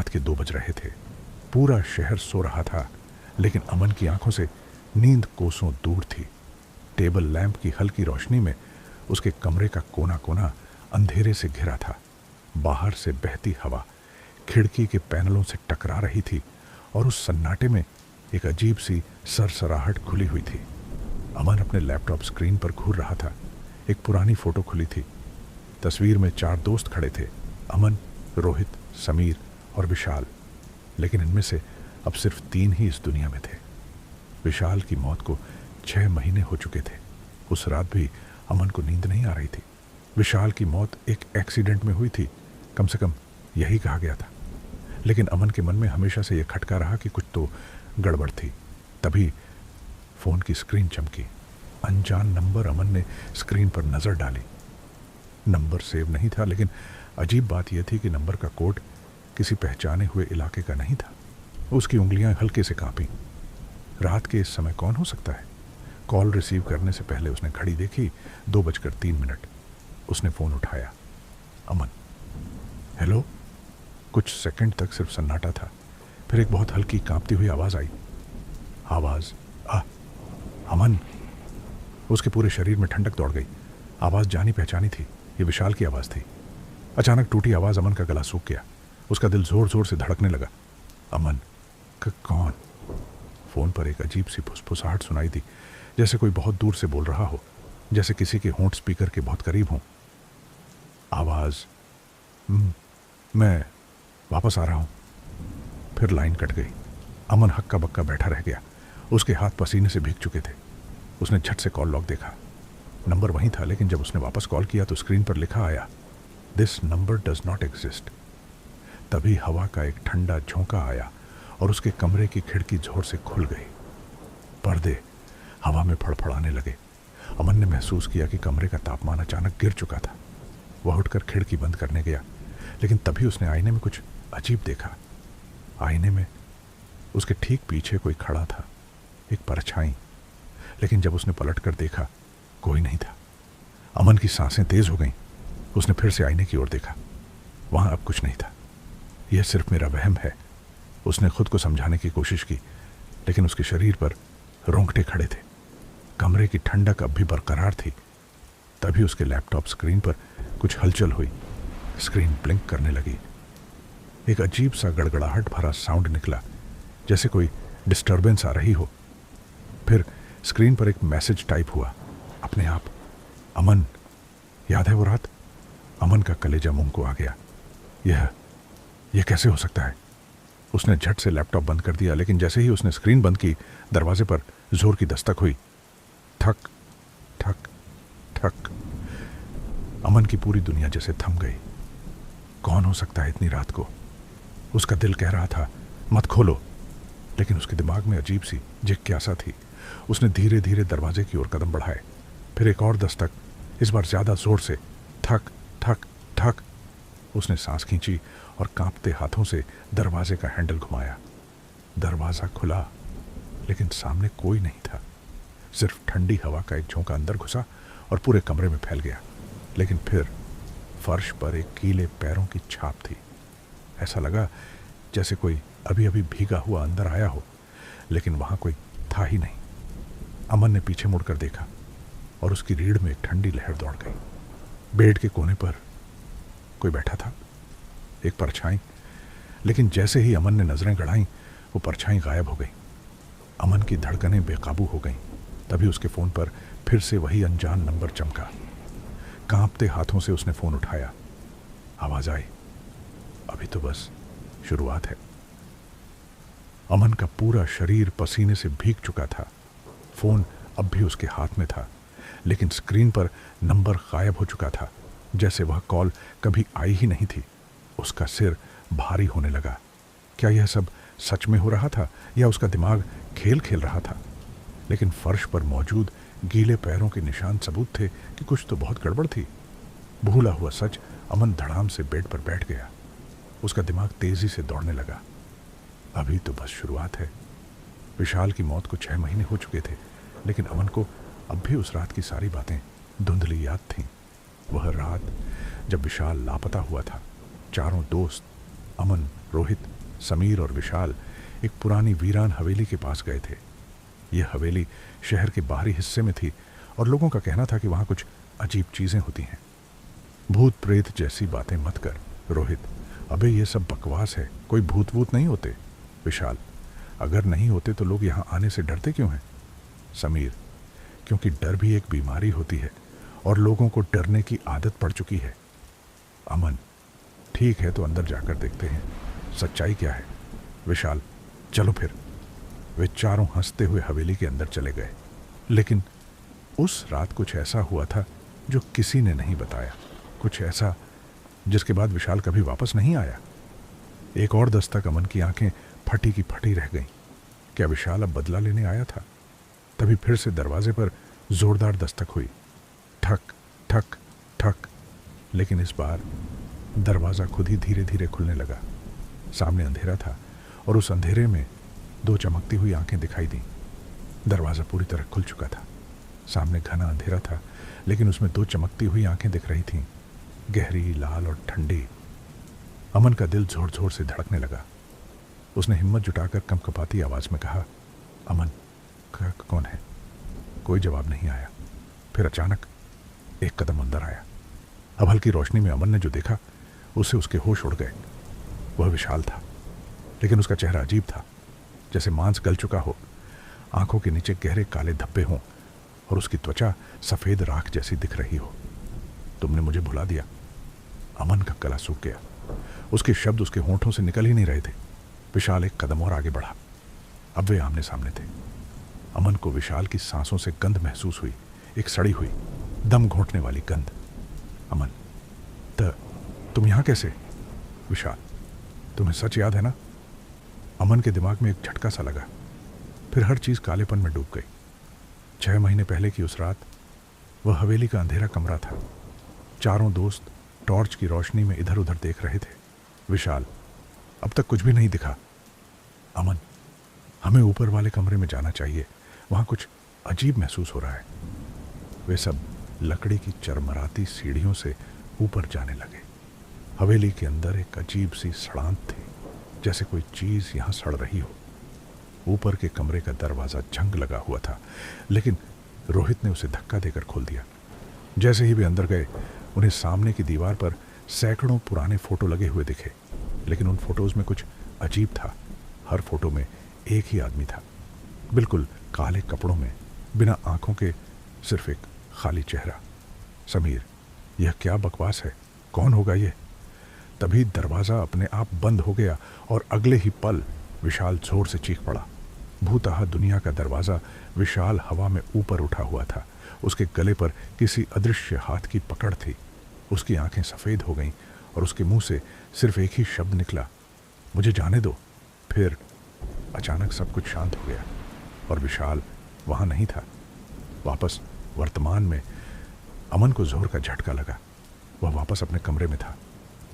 रात के 2 बज रहे थे। पूरा शहर सो रहा था, लेकिन अमन की आंखों से नींद कोसों दूर थी। टेबल लैंप की हल्की रोशनी में उसके कमरे का कोना कोना अंधेरे से घिरा था। बाहर से बहती हवा खिड़की के पैनलों से टकरा रही थी और उस सन्नाटे में एक अजीब सी सरसराहट खुली हुई थी। अमन अपने लैपटॉप स्क्रीन पर घूर रहा था। एक पुरानी फोटो खुली थी। तस्वीर में 4 दोस्त खड़े थे, अमन, रोहित, समीर और विशाल। लेकिन इनमें से अब सिर्फ 3 ही इस दुनिया में थे। विशाल की मौत को 6 महीने हो चुके थे। उस रात भी अमन को नींद नहीं आ रही थी। विशाल की मौत एक एक्सीडेंट में हुई थी, कम से कम यही कहा गया था। लेकिन अमन के मन में हमेशा से यह खटका रहा कि कुछ तो गड़बड़ थी। तभी फोन की स्क्रीन चमकी। अनजान नंबर। अमन ने स्क्रीन पर नजर डाली। नंबर सेव नहीं था, लेकिन अजीब बात यह थी कि नंबर का कोड किसी पहचाने हुए इलाके का नहीं था। उसकी उंगलियां हल्के से कांपी। रात के इस समय कौन हो सकता है? कॉल रिसीव करने से पहले उसने घड़ी देखी, 2:03। उसने फोन उठाया। अमन। हेलो। कुछ सेकंड तक सिर्फ सन्नाटा था। फिर एक बहुत हल्की कांपती हुई आवाज आई। आवाज अमन। उसके पूरे शरीर में ठंडक दौड़ गई। आवाज जानी पहचानी थी। ये विशाल की आवाज थी। अचानक टूटी आवाज अमन का गला सूख गया। उसका दिल जोर जोर से धड़कने लगा। अमन कौन? फोन पर एक अजीब सी फुसफुसाहट सुनाई दी, जैसे कोई बहुत दूर से बोल रहा हो, जैसे किसी के होंठ स्पीकर के बहुत करीब हों। आवाज, मैं वापस आ रहा हूं। फिर लाइन कट गई। अमन हक्का बक्का बैठा रह गया। उसके हाथ पसीने से भीग चुके थे। उसने झट से कॉल लॉग देखा। नंबर वहीं था, लेकिन जब उसने वापस कॉल किया तो स्क्रीन पर लिखा आया, this number does not exist. तभी हवा का एक ठंडा झोंका आया और उसके कमरे की खिड़की जोर से खुल गई। पर्दे हवा में फड़फड़ाने लगे। अमन ने महसूस किया कि कमरे का तापमान अचानक गिर चुका था। वह उठकर खिड़की बंद करने गया, लेकिन तभी उसने आईने में कुछ अजीब देखा। आईने में उसके ठीक पीछे कोई खड़ा था, एक परछाई। लेकिन जब उसने पलटकर देखा, कोई नहीं था। अमन की सांसें तेज हो गईं। उसने फिर से आईने की ओर देखा। वहां अब कुछ नहीं था। यह सिर्फ मेरा वहम है, उसने खुद को समझाने की कोशिश की, लेकिन उसके शरीर पर रोंगटे खड़े थे। कमरे की ठंडक अब भी बरकरार थी। तभी उसके लैपटॉप स्क्रीन पर कुछ हलचल हुई। स्क्रीन ब्लिंक करने लगी। एक अजीब सा गड़गड़ाहट भरा साउंड निकला, जैसे कोई डिस्टर्बेंस आ रही हो। फिर स्क्रीन पर एक मैसेज टाइप हुआ, अपने आप। अमन, याद है वो रात? अमन का कलेजा मुंह को आ गया। यह कैसे हो सकता है? उसने झट से लैपटॉप बंद कर दिया, लेकिन जैसे ही उसने स्क्रीन बंद की, दरवाजे पर जोर की दस्तक हुई। ठक ठक ठक। अमन की पूरी दुनिया जैसे थम गई। कौन हो सकता है इतनी रात को? उसका दिल कह रहा था, मत खोलो, लेकिन उसके दिमाग में अजीब सी जिज्ञासा थी। उसने धीरे धीरे दरवाजे की ओर कदम बढ़ाए। फिर एक और दस्तक, इस बार ज्यादा जोर से। ठक ठक ठक। उसने सांस खींची और कांपते हाथों से दरवाजे का हैंडल घुमाया। दरवाजा खुला, लेकिन सामने कोई नहीं था। सिर्फ ठंडी हवा का एक झोंका अंदर घुसा और पूरे कमरे में फैल गया। लेकिन फिर फर्श पर एक गीले पैरों की छाप थी। ऐसा लगा जैसे कोई अभी अभी भीगा हुआ अंदर आया हो, लेकिन वहां कोई था ही नहीं। अमन ने पीछे मुड़कर देखा और उसकी रीढ़ में एक ठंडी लहर दौड़ गई। बेड के कोने पर कोई बैठा था, एक परछाई। लेकिन जैसे ही अमन ने नजरें गड़ाईं, वो परछाई गायब हो गई। अमन की धड़कनें बेकाबू हो गईं। तभी उसके फोन पर फिर से वही अनजान नंबर चमका। कांपते हाथों से उसने फोन उठाया। आवाज आई, अभी तो बस शुरुआत है। अमन का पूरा शरीर पसीने से भीग चुका था। फोन अब भी उसके हाथ में था, लेकिन स्क्रीन पर नंबर गायब हो चुका था, जैसे वह कॉल कभी आई ही नहीं थी। उसका सिर भारी होने लगा। क्या यह सब सच में हो रहा था या उसका दिमाग खेल खेल रहा था? लेकिन फर्श पर मौजूद गीले पैरों के निशान सबूत थे कि कुछ तो बहुत गड़बड़ थी। भूला हुआ सच। अमन धड़ाम से बेड पर बैठ गया। उसका दिमाग तेजी से दौड़ने लगा। अभी तो बस शुरुआत है। विशाल की मौत को 6 महीने हो चुके थे, लेकिन अमन को अब भी उस रात की सारी बातें धुंधली याद थीं। वह रात जब विशाल लापता हुआ था। चारों दोस्त, अमन, रोहित समीर और विशाल एक पुरानी वीरान हवेली के पास गए थे। यह हवेली शहर के बाहरी हिस्से में थी और लोगों का कहना था कि वहां कुछ अजीब चीजें होती हैं। भूत प्रेत जैसी बातें मत कर रोहित, अबे ये सब बकवास है, कोई भूत वूत नहीं होते। विशाल, अगर नहीं होते तो लोग यहाँ आने से डरते क्यों हैं? समीर, क्योंकि डर भी एक बीमारी होती है और लोगों को डरने की आदत पड़ चुकी है। अमन, ठीक है तो अंदर जाकर देखते हैं सच्चाई क्या है। विशाल, चलो फिर। वे चारों हंसते हुए हवेली के अंदर चले गए। लेकिन उस रात कुछ ऐसा हुआ था जो किसी ने नहीं बताया, कुछ ऐसा जिसके बाद विशाल कभी वापस नहीं आया। एक और दस्तक, अमन की आंखें फटी की फटी रह गईं। क्या विशाल अब बदला लेने आया था? तभी फिर से दरवाजे पर जोरदार दस्तक हुई, ठक ठक ठक। लेकिन इस बार दरवाज़ा खुद ही धीरे धीरे खुलने लगा। सामने अंधेरा था और उस अंधेरे में दो चमकती हुई आंखें दिखाई दी। दरवाज़ा पूरी तरह खुल चुका था। सामने घना अंधेरा था लेकिन उसमें दो चमकती हुई आंखें दिख रही थीं, गहरी, लाल और ठंडी। अमन का दिल जोर जोर से धड़कने लगा। उसने हिम्मत जुटाकर कंपकपाती आवाज में कहा, अमन, कौन है? कोई जवाब नहीं आया। फिर अचानक एक कदम अंदर आया। अब हल्की रोशनी में अमन ने जो देखा उससे उसके होश उड़ गए। वह विशाल था, लेकिन उसका चेहरा अजीब था, जैसे मांस गल चुका हो, आंखों के नीचे गहरे काले धब्बे हों और उसकी त्वचा सफेद राख जैसी दिख रही हो। तुमने मुझे भुला दिया। अमन का गला सूख गया। उसके शब्द उसके होंठों से निकल ही नहीं रहे थे। विशाल एक कदम और आगे बढ़ा। अब वे आमने सामने थे। अमन को विशाल की सांसों से गंध महसूस हुई, एक सड़ी हुई, दम घोंटने वाली गंध। अमन, तुम यहां कैसे? विशाल, तुम्हें सच याद है ना? अमन के दिमाग में एक झटका सा लगा। फिर हर चीज कालेपन में डूब गई। 6 महीने पहले की उस रात वह हवेली का अंधेरा कमरा था। चारों दोस्त टॉर्च की रोशनी में इधर उधर देख रहे थे। विशाल, अब तक कुछ भी नहीं दिखा। अमन, हमें ऊपर वाले कमरे में जाना चाहिए, वहां कुछ अजीब महसूस हो रहा है। वे सब लकड़ी की चरमराती सीढ़ियों से ऊपर जाने लगे। हवेली के अंदर एक अजीब सी सड़ांत थी, जैसे कोई चीज यहां सड़ रही हो। ऊपर के कमरे का दरवाजा जंग लगा हुआ था, लेकिन रोहित ने उसे धक्का देकर खोल दिया। जैसे ही वे अंदर गए, उन्हें सामने की दीवार पर सैकड़ों पुराने फोटो लगे हुए दिखे, लेकिन उन फोटोज में कुछ अजीब था। हर फोटो में एक ही आदमी था, बिल्कुल काले कपड़ों में, बिना आंखों के, सिर्फ एक खाली चेहरा। समीर, यह क्या बकवास है? कौन होगा ये? तभी दरवाजा अपने आप बंद हो गया और अगले ही पल विशाल जोर से चीख पड़ा। भूतहा दुनिया का दरवाजा विशाल हवा में ऊपर उठा हुआ था। उसके गले पर किसी अदृश्य हाथ की पकड़ थी। उसकी आंखें सफेद हो गईं और उसके मुंह से सिर्फ एक ही शब्द निकला, मुझे जाने दो। फिर अचानक सब कुछ शांत हो गया और विशाल वहां नहीं था। वापस वर्तमान में अमन को जोर का झटका लगा। वह वापस अपने कमरे में था,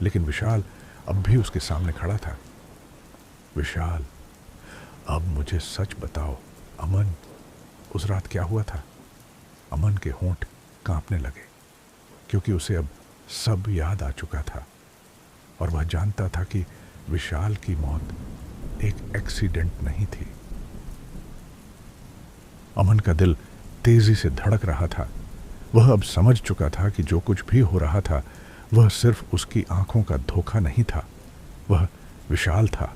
लेकिन विशाल अब भी उसके सामने खड़ा था। विशाल, अब मुझे सच बताओ, अमन, उस रात क्या हुआ था? अमन के होंठ कांपने लगे, क्योंकि उसे अब सब याद आ चुका था और वह जानता था कि विशाल की मौत एक एक्सीडेंट नहीं थी। अमन का दिल तेजी से धड़क रहा था। वह अब समझ चुका था कि जो कुछ भी हो रहा था वह सिर्फ उसकी आंखों का धोखा नहीं था। वह विशाल था,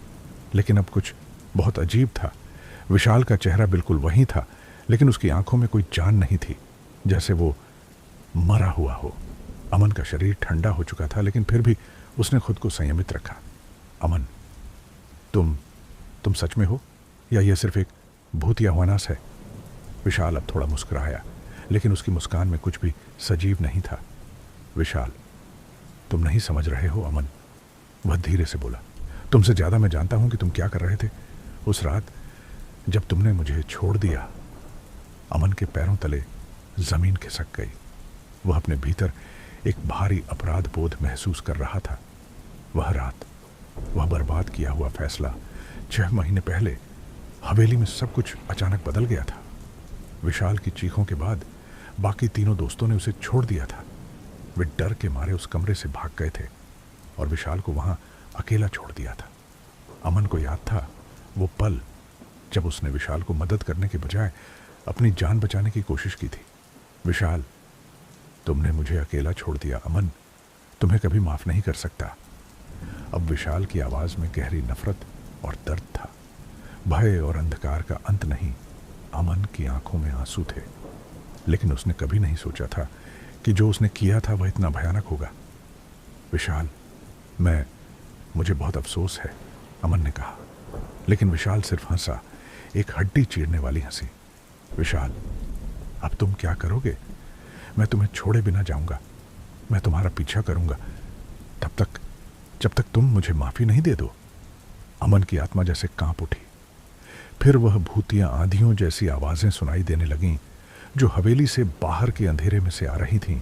लेकिन अब कुछ बहुत अजीब था। विशाल का चेहरा बिल्कुल वही था, लेकिन उसकी आंखों में कोई जान नहीं थी, जैसे वो मरा हुआ हो। अमन का शरीर ठंडा हो चुका था, लेकिन फिर भी उसने खुद को संयमित रखा। अमन, तुम सच में हो या यह सिर्फ एक भूतिया वनास है? विशाल अब थोड़ा मुस्कुराया, लेकिन उसकी मुस्कान में कुछ भी सजीव नहीं था। विशाल, तुम नहीं समझ रहे हो अमन, वह धीरे से बोला। तुमसे ज्यादा मैं जानता हूं कि तुम क्या कर रहे थे उस रात जब तुमने मुझे छोड़ दिया। अमन के पैरों तले जमीन खिसक गई। वह अपने भीतर एक भारी अपराध बोध महसूस कर रहा था। वह रात, वह बर्बाद किया हुआ फैसला, 6 महीने पहले हवेली में सब कुछ अचानक बदल गया था। विशाल की चीखों के बाद बाकी तीनों दोस्तों ने उसे छोड़ दिया था। वे डर के मारे उस कमरे से भाग गए थे और विशाल को वहां अकेला छोड़ दिया था। अमन को याद था वो पल जब उसने विशाल को मदद करने के बजाय अपनी जान बचाने की कोशिश की थी। विशाल, तुमने मुझे अकेला छोड़ दिया अमन, तुम्हें कभी माफ नहीं कर सकता। अब विशाल की आवाज में गहरी नफरत और दर्द था। भय और अंधकार का अंत नहीं। अमन की आंखों में आंसू थे, लेकिन उसने कभी नहीं सोचा था कि जो उसने किया था वह इतना भयानक होगा। विशाल, मुझे बहुत अफसोस है, अमन ने कहा। लेकिन विशाल सिर्फ हंसा, एक हड्डी चीरने वाली हंसी। विशाल, अब तुम क्या करोगे? मैं तुम्हें छोड़े बिना जाऊंगा, मैं तुम्हारा पीछा करूंगा तब तक जब तक तुम मुझे माफी नहीं दे दो। अमन की आत्मा जैसे कांप उठी। फिर वह भूतियां आंधियों जैसी आवाजें सुनाई देने लगीं जो हवेली से बाहर के अंधेरे में से आ रही थीं।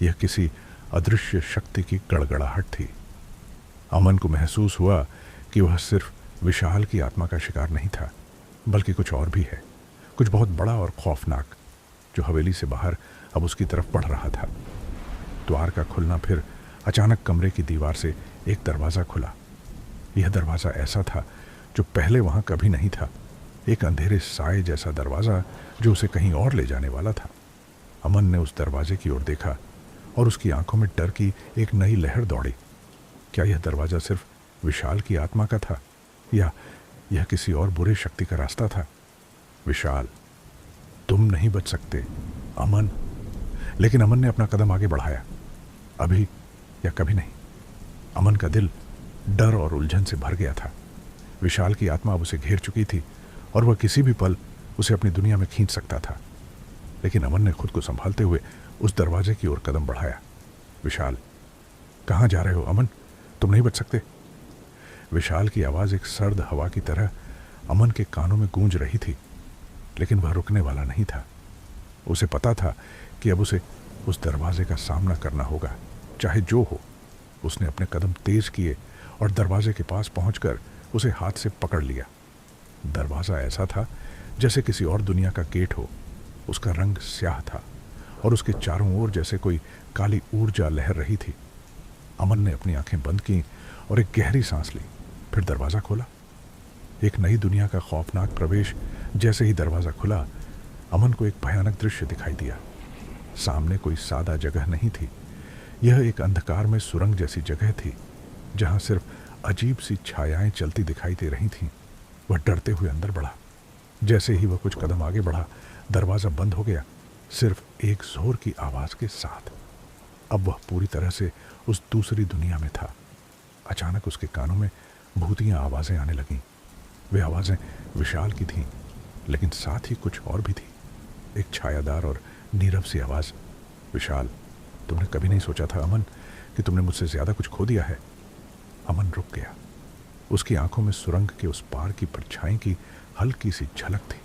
यह किसी अदृश्य शक्ति की गड़गड़ाहट थी। अमन को महसूस हुआ कि वह सिर्फ विशाल की आत्मा का शिकार नहीं था, बल्कि कुछ और भी है, कुछ बहुत बड़ा और खौफनाक, जो हवेली से बाहर अब उसकी तरफ बढ़ रहा था। द्वार का खुलना, फिर अचानक कमरे की दीवार से एक दरवाज़ा खुला। यह दरवाज़ा ऐसा था जो पहले वहाँ कभी नहीं था, एक अंधेरे साए जैसा दरवाज़ा जो उसे कहीं और ले जाने वाला था। अमन ने उस दरवाजे की ओर देखा और उसकी आंखों में डर की एक नई लहर दौड़ी। क्या यह दरवाज़ा सिर्फ विशाल की आत्मा का था, या यह किसी और बुरे शक्ति का रास्ता था? विशाल, तुम नहीं बच सकते अमन। लेकिन अमन ने अपना कदम आगे बढ़ाया। अभी या कभी नहीं। अमन का दिल डर और उलझन से भर गया था। विशाल की आत्मा अब उसे घेर चुकी थी और वह किसी भी पल उसे अपनी दुनिया में खींच सकता था। लेकिन अमन ने खुद को संभालते हुए उस दरवाजे की ओर कदम बढ़ाया। विशाल, कहाँ जा रहे हो अमन? तुम नहीं बच सकते। विशाल की आवाज़ एक सर्द हवा की तरह अमन के कानों में गूंज रही थी, लेकिन वह रुकने वाला नहीं था। उसे पता था कि अब उसे उस दरवाजे का सामना करना होगा, चाहे जो हो। उसने अपने कदम तेज किए और दरवाजे के पास पहुंचकर उसे हाथ से पकड़ लिया। दरवाज़ा ऐसा था जैसे किसी और दुनिया का गेट हो। उसका रंग स्याह था और उसके चारों ओर जैसे कोई काली ऊर्जा लहर रही थी। अमन ने अपनी आंखें बंद की और एक गहरी सांस ली, फिर दरवाज़ा खोला। एक नई दुनिया का खौफनाक प्रवेश। जैसे ही दरवाज़ा खुला, अमन को एक भयानक दृश्य दिखाई दिया। सामने कोई सादा जगह नहीं थी। यह एक अंधकार में सुरंग जैसी जगह थी, जहां सिर्फ अजीब सी छायाएं चलती दिखाई दे रही थीं। वह डरते हुए अंदर बढ़ा। जैसे ही वह कुछ कदम आगे बढ़ा, दरवाज़ा बंद हो गया, सिर्फ एक जोर की आवाज़ के साथ। अब वह पूरी तरह से उस दूसरी दुनिया में था। अचानक उसके कानों में भूतियां आवाज़ें आने लगीं। वे आवाज़ें विशाल की थीं, लेकिन साथ ही कुछ और भी थी। एक छायादार और नीरव सी आवाज़, विशाल, तुमने कभी नहीं सोचा था अमन कि तुमने मुझसे ज़्यादा कुछ खो दिया है। अमन रुक गया। उसकी आंखों में सुरंग के उस पार की परछाई की हल्की सी झलक थी।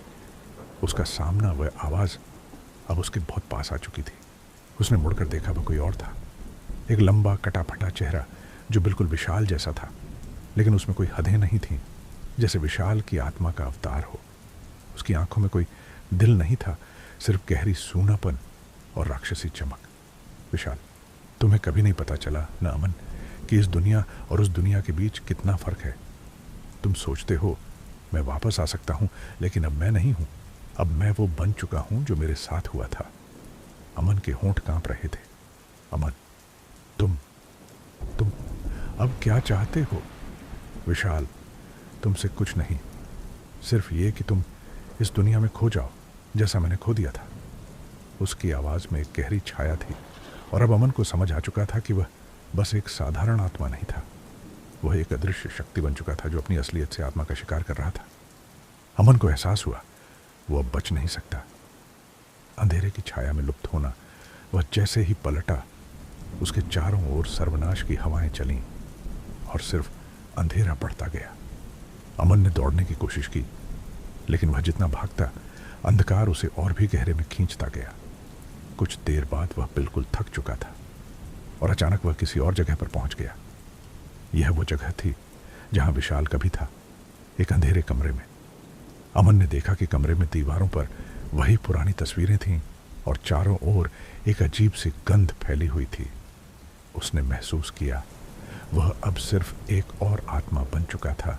उसका सामना, वह आवाज़ अब उसके बहुत पास आ चुकी थी। उसने मुड़कर देखा, वह कोई और था। एक लंबा कटा-फटा चेहरा जो बिल्कुल विशाल जैसा था, लेकिन उसमें कोई हदें नहीं थीं, जैसे विशाल की आत्मा का अवतार हो। उसकी आंखों में कोई दिल नहीं था, सिर्फ गहरी सूनापन और राक्षसी चमक। विशाल, तुम्हें कभी नहीं पता चला न अमन कि इस दुनिया और उस दुनिया के बीच कितना फ़र्क है। तुम सोचते हो मैं वापस आ सकता हूँ, लेकिन अब मैं नहीं हूँ। अब मैं वो बन चुका हूँ जो मेरे साथ हुआ था। अमन के होंठ कांप रहे थे। अमन, तुम अब क्या चाहते हो? विशाल, तुमसे कुछ नहीं, सिर्फ ये कि तुम इस दुनिया में खो जाओ जैसा मैंने खो दिया था। उसकी आवाज़ में एक गहरी छाया थी और अब अमन को समझ आ चुका था कि वह बस एक साधारण आत्मा नहीं था। वह एक अदृश्य शक्ति बन चुका था जो अपनी असलियत से आत्मा का शिकार कर रहा था। अमन को एहसास हुआ वो अब बच नहीं सकता। अंधेरे की छाया में लुप्त होना। वह जैसे ही पलटा, उसके चारों ओर सर्वनाश की हवाएं चलीं और सिर्फ अंधेरा बढ़ता गया। अमन ने दौड़ने की कोशिश की, लेकिन वह जितना भागता, अंधकार उसे और भी गहरे में खींचता गया। कुछ देर बाद वह बिल्कुल थक चुका था और अचानक वह किसी और जगह पर पहुंच गया। यह वो जगह थी जहां विशाल कभी था, एक अंधेरे कमरे में। अमन ने देखा कि कमरे में दीवारों पर वही पुरानी तस्वीरें थीं और चारों ओर एक अजीब सी गंध फैली हुई थी। उसने महसूस किया वह अब सिर्फ एक और आत्मा बन चुका था,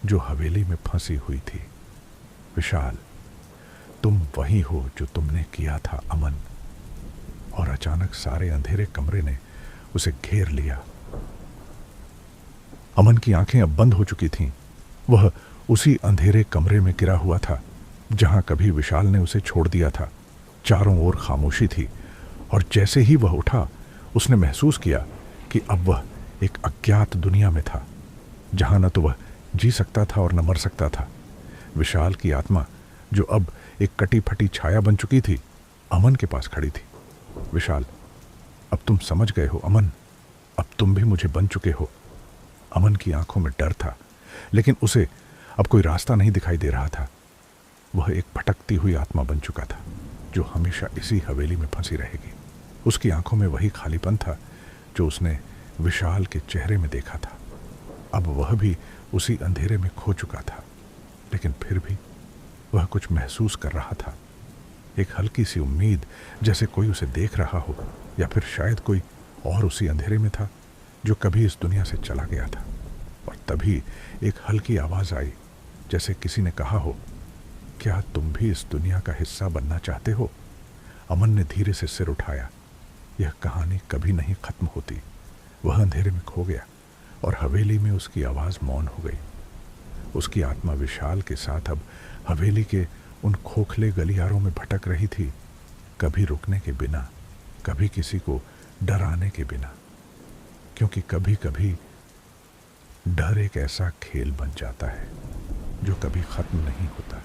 जो हवेली में फंसी हुई थी। विशाल, तुम वही हो जो तुमने किया था अमन। और अचानक सारे अंधेरे कमरे ने उसे घेर लिया। अमन की आंखें अब बंद हो चुकी थीं। वह उसी अंधेरे कमरे में गिरा हुआ था जहां कभी विशाल ने उसे छोड़ दिया था। चारों ओर खामोशी थी और जैसे ही वह उठा उसने महसूस किया कि अब वह एक अज्ञात दुनिया में था जहां न तो वह जी सकता था और न मर सकता था। विशाल की आत्मा, जो अब एक कटी फटी छाया बन चुकी थी, अमन के पास खड़ी थी। विशाल, अब तुम समझ गए हो अमन, अब तुम भी मुझे बन चुके हो। अमन की आंखों में डर था, लेकिन उसे अब कोई रास्ता नहीं दिखाई दे रहा था। वह एक भटकती हुई आत्मा बन चुका था जो हमेशा इसी हवेली में फंसी रहेगी। उसकी आंखों में वही खालीपन था जो उसने विशाल के चेहरे में देखा था। अब वह भी उसी अंधेरे में खो चुका था, लेकिन फिर भी वह कुछ महसूस कर रहा था। एक हल्की सी उम्मीद, जैसे कोई उसे देख रहा हो, या फिर शायद कोई और उसी अंधेरे में था जो कभी इस दुनिया से चला गया था। और तभी एक हल्की आवाज आई, जैसे किसी ने कहा हो, क्या तुम भी इस दुनिया का हिस्सा बनना चाहते हो? अमन ने धीरे से सिर उठाया। यह कहानी कभी नहीं खत्म होती। वह अंधेरे में खो गया और हवेली में उसकी आवाज मौन हो गई। उसकी आत्मा विशाल के साथ अब हवेली के उन खोखले गलियारों में भटक रही थी, कभी रुकने के बिना, कभी किसी को डराने के बिना। क्योंकि कभी कभी डर एक ऐसा खेल बन जाता है जो कभी खत्म नहीं होता।